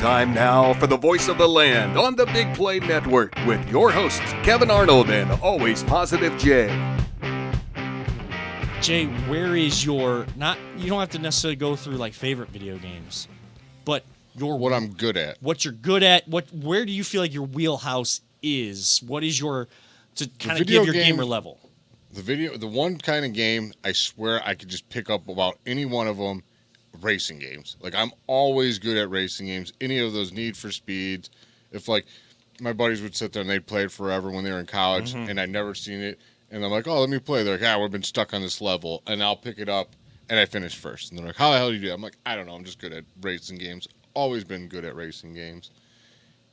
Time now for the voice of the land on the Big Play Network with your hosts, Kevin Arnold and Always Positive Jay. Jay, where is your, not, you don't have to necessarily go through like favorite video games, but what I'm good at. What you're good at, where do you feel like your wheelhouse is? What is your, to kind of give your gamer level? The one kind of game, I swear I could just pick up about any one of them, racing games. Like, I'm always good at racing games. Any of those Need for Speeds. If, like, my buddies would sit there and they'd play it forever when they were in college, and I'd never seen it. And I'm like, oh, let me play. They're like, we've been stuck on this level. And I'll pick it up, and I finish first. And they're like, how the hell do you do that? I'm like, I don't know. I'm just good at racing games. Always been good at racing games.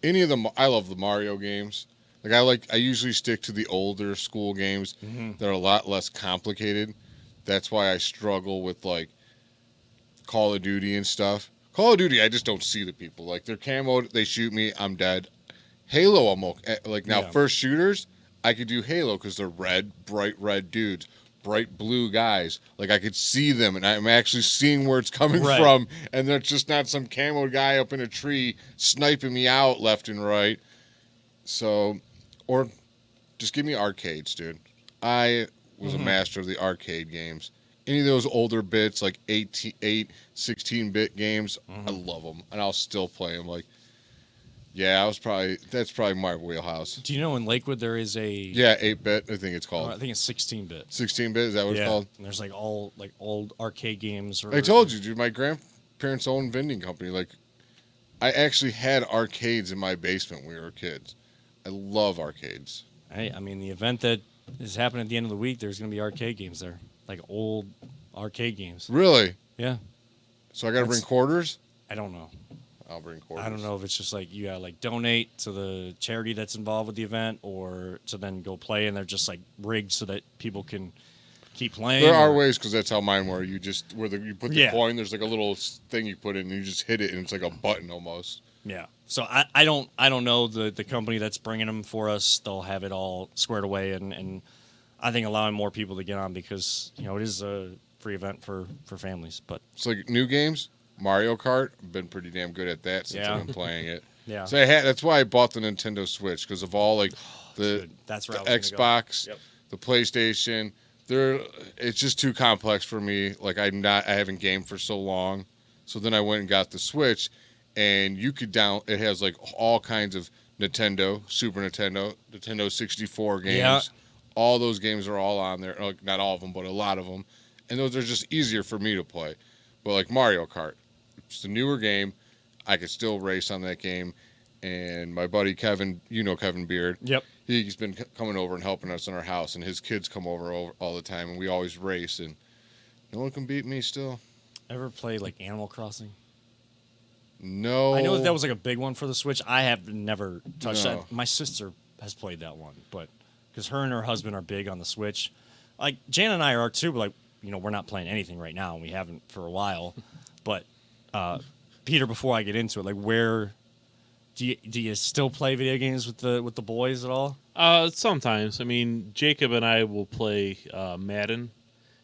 Any of them, I love the Mario games. I usually stick to the older school games that are a lot less complicated. That's why I struggle with, like, Call of Duty and stuff. Call of Duty, I just don't see the people. Like, they're camoed, they shoot me, I'm dead. Halo, I'm okay. Like, now, first shooters, I could do Halo because they're red, bright red dudes, bright blue guys. Like, I could see them, and I'm actually seeing where it's coming from, and they're just not some camoed guy up in a tree sniping me out left and right. So, or just give me arcades, dude. I was a master of the arcade games. Any of those older bits, like 16-bit games, I love them, and I'll still play them. Like, that's probably my wheelhouse. Do you know in Lakewood there is a 8-bit? I think it's called. I think it's 16-bit. 16-bit, is that what it's called? And there's like all like old arcade games. I told you, dude. My grandparents owned vending company. Like, I actually had arcades in my basement when we were kids. I love arcades. Hey, I mean, the event that is happening at the end of the week, there's going to be arcade games there. Like old arcade games. Really? Yeah. So I got to bring quarters? I don't know. I'll bring quarters. I don't know if it's just like you got to like donate to the charity that's involved with the event or to then go play and they're just like rigged so that people can keep playing. There are ways because that's how mine were. You just, you put the coin, there's like a little thing you put in and you just hit it and it's like a button almost. Yeah. So I don't know the company that's bringing them for us. They'll have it all squared away and I think allowing more people to get on because, you know, it is a free event for families. But it's like new games, Mario Kart. I've been pretty damn good at that since I've been playing it. Yeah. So that's why I bought the Nintendo Switch because of all like the Xbox, the PlayStation. It's just too complex for me. Like I haven't gamed for so long. So then I went and got the Switch, and you could it has like all kinds of Nintendo, Super Nintendo, Nintendo 64 games. Yeah. All those games are all on there. Like, not all of them, but a lot of them. And those are just easier for me to play. But like Mario Kart, it's a newer game. I could still race on that game. And my buddy Kevin, Kevin Beard. Yep. He's been coming over and helping us in our house. And his kids come over all the time. And we always race. And no one can beat me still. Ever play like Animal Crossing? No. I know that was like a big one for the Switch. I have never touched that. My sister has played that one, but because her and her husband are big on the Switch. Like, Jan and I are too, but, like, we're not playing anything right now, and we haven't for a while. But, Peter, before I get into it, like, where do you still play video games with the boys at all? Sometimes. I mean, Jacob and I will play Madden,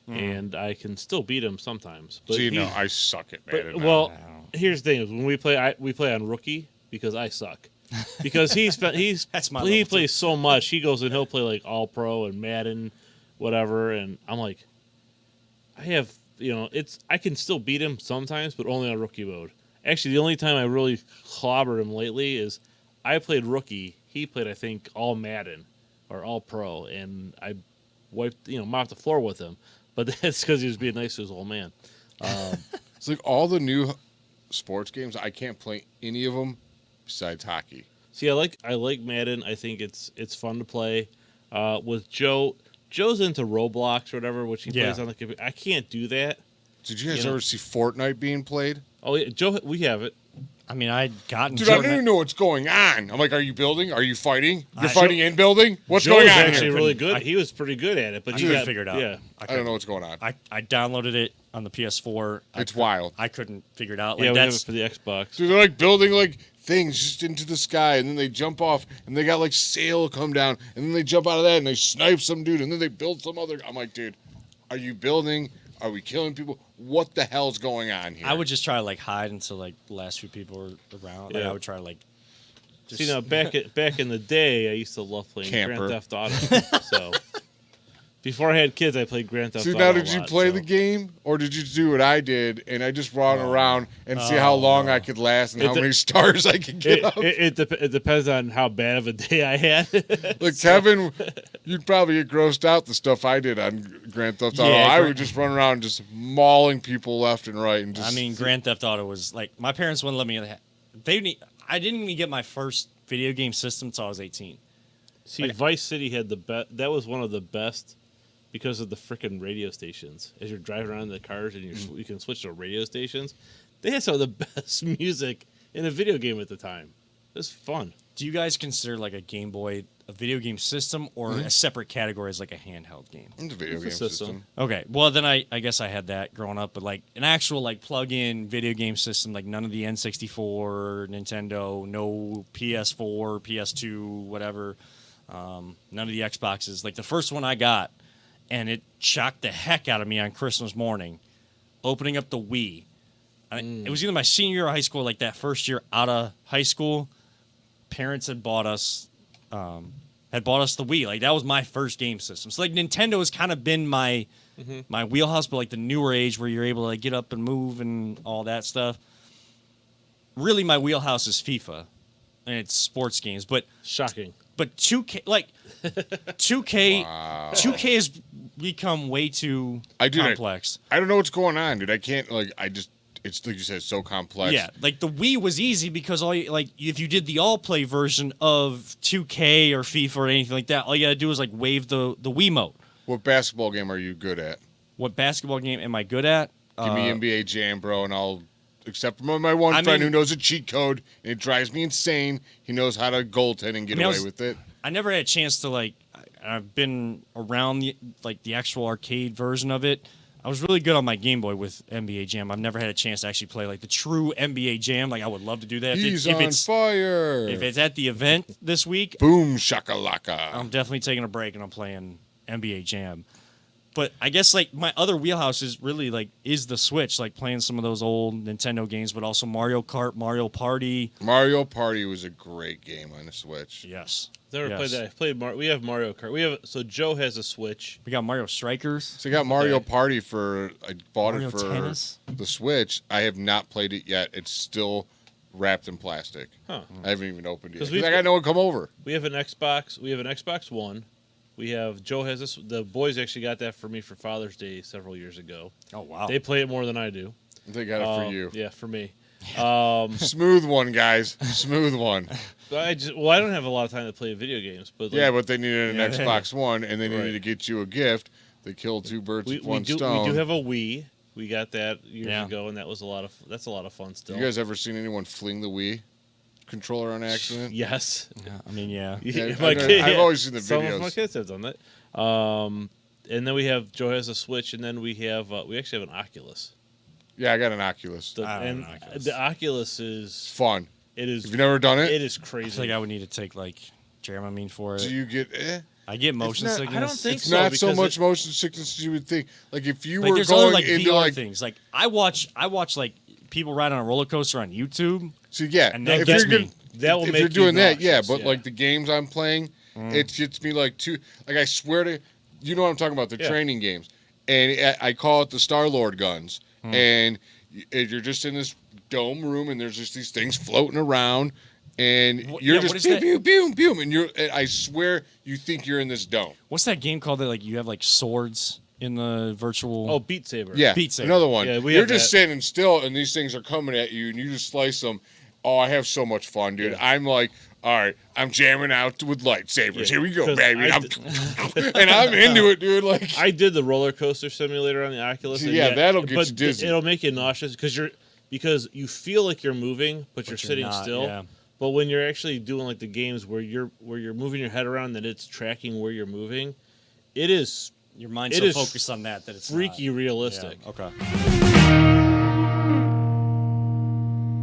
and I can still beat him sometimes. But I suck at Madden. Well, here's the thing: is when we play on Rookie because I suck. Because he plays so much. He goes and he'll play like All Pro and Madden, whatever, and I'm like, I have I can still beat him sometimes, but only on Rookie mode. Actually, the only time I really clobbered him lately is I played Rookie. He played, I think, All Madden or All Pro, and I wiped mopped the floor with him. But that's because he was being nice to his old man. It's like all the new sports games. I can't play any of them. Besides hockey. See, I like Madden. I think it's fun to play. With Joe's into Roblox or whatever, which he plays on the computer. I can't do that. Did you guys ever see Fortnite being played? Oh, yeah, Joe, we have it. I mean, I'd gotten. Dude, I don't even know what's going on. I'm like, are you building? Are you fighting? You're fighting in building? What's going on? Joe was actually really good. He was pretty good at it, but you couldn't figure it out. Yeah, I don't know what's going on. I downloaded it on the PS4. It's wild. I couldn't figure it out. Like, we have it for the Xbox. Dude, they're like building like things just into the sky, and then they jump off, and they got like sail come down, and then they jump out of that, and they snipe some dude, and then they build some other. I'm like, dude, are you building? Are we killing people? What the hell's going on here? I would just try to like hide until like the last few people were around. Like, Yeah. I would try to like. Just... See, now back in the day, I used to love playing Camper. Grand Theft Auto. So before I had kids, I played Grand Theft Auto. See, now did a you lot, play so. the game, or did you do what I did and I just run around and see how long I could last and how many stars I could get up? It depends on how bad of a day I had. Look, Kevin, you'd probably get grossed out the stuff I did on Grand Theft Auto. Yeah, I would just run around just mauling people left and right. And just, I mean, Grand Theft Auto was like my parents wouldn't let me. I didn't even get my first video game system until I was 18. See, Like- Vice City had the best. That was one of the best because of the freaking radio stations. As you're driving around in the cars and you can switch to radio stations, they had some of the best music in a video game at the time. It was fun. Do you guys consider like a Game Boy a video game system or a separate category as like a handheld game? it's a video It's a game system. system. Okay, well then I guess I had that growing up, but like an actual like plug-in video game system, like none of the N64, Nintendo, no PS4, PS2, whatever, none of the Xboxes. Like the first one I got, and it shocked the heck out of me on Christmas morning, opening up the Wii. It was either my senior year of high school, or like that first year out of high school. Parents had bought us the Wii. Like that was my first game system. So like Nintendo has kind of been my my wheelhouse, but like the newer age where you're able to like get up and move and all that stuff. Really, my wheelhouse is FIFA, and it's sports games. But Shocking. 2K, like 2K, Wow. 2K has become way too complex. I don't know what's going on, dude. I can't, it's like you said, it's so complex. Yeah, like the Wii was easy because if you did the all play version of 2K or FIFA or anything like that, all you gotta do is like wave the Wiimote. What basketball game are you good at? What basketball game am I good at? Give me NBA Jam, bro, and I'll. Except for my one friend who knows a cheat code, and it drives me insane. He knows how to goaltend and get away with it. I never had a chance to I've been around the actual arcade version of it. I was really good on my Game Boy with NBA Jam. I've never had a chance to actually play like the true NBA Jam. Like I would love to do that. He's on fire. If it's at the event this week, Boom shakalaka. I'm definitely taking a break and I'm playing NBA Jam. But I guess like my other wheelhouse is really is the Switch, like playing some of those old Nintendo games, but also Mario Kart, Mario Party. Mario Party was a great game on the Switch. Yes. Never played that. I played we have Mario Kart. So Joe has a Switch. We got Mario Strikers. So I got Mario Party I bought Mario it for Tennis? the Switch. I have not played it yet. It's still wrapped in plastic. Huh. I haven't even opened it yet. 'Cause I got no one come over. We have an Xbox. We have an Xbox One. Joe has this. The boys actually got that for me for Father's Day several years ago. Oh wow. They play it more than I do. They got it for you. Yeah, for me. Smooth one, guys. Smooth one. I don't have a lot of time to play video games, but Yeah, but they needed an Yeah. Xbox One, and they needed Right. to get you a gift. They killed two birds with one we stone. do have a Wii. We got that years Yeah. ago, and that's a lot of fun still. You guys ever seen anyone fling the Wii controller on accident? Yes. Yeah, I mean, yeah. Yeah, My I've kid- always seen the Some of my videos. kids have done that. And then Joe has a Switch, and then we actually have an Oculus. Yeah, I got an Oculus. The, I have and an Oculus. the Oculus It's is fun. it is Have you never done it? it is I crazy. feel like I would need to take Dramamine for it. Do you get? I get motion not- I sickness. I don't think It's so, not so because much motion sickness as you would think. Like if you like were there's going other into VR things. Like I watch like people ride on a roller coaster on YouTube. so yeah, And that if gets you're me. That will if make you're doing you that, yeah. nauseous, But yeah. like the games I'm playing, it gets me like I swear to, you know what I'm talking about, the Yeah. training games, and I call it the Star-Lord guns, and you're just in this dome room, and there's just these things floating around, and you're yeah, what just is pew, that? pew, pew, pew, and I swear you think you're in this dome. What's that game called that you have swords in the virtual? Oh, Beat Saber. Yeah, Beat Saber. another one. Yeah, we You're have just that. standing still, and these things are coming at you, and you just slice them. Oh, I have so much fun, dude. Yeah. I'm like, all right, I'm jamming out with lightsabers. Yeah, Here we go, 'cause baby. I And I'm into it, dude. Like, I did the roller coaster simulator on the Oculus. See, and yeah, that'll get but you dizzy. It'll make you nauseous because you feel like you're moving, but you're you're sitting not, still. yeah. But when you're actually doing like the games where you're moving your head around, that it's tracking where you're moving, it is Your mind's It so is focused on that it's freaky not. realistic. Yeah, okay.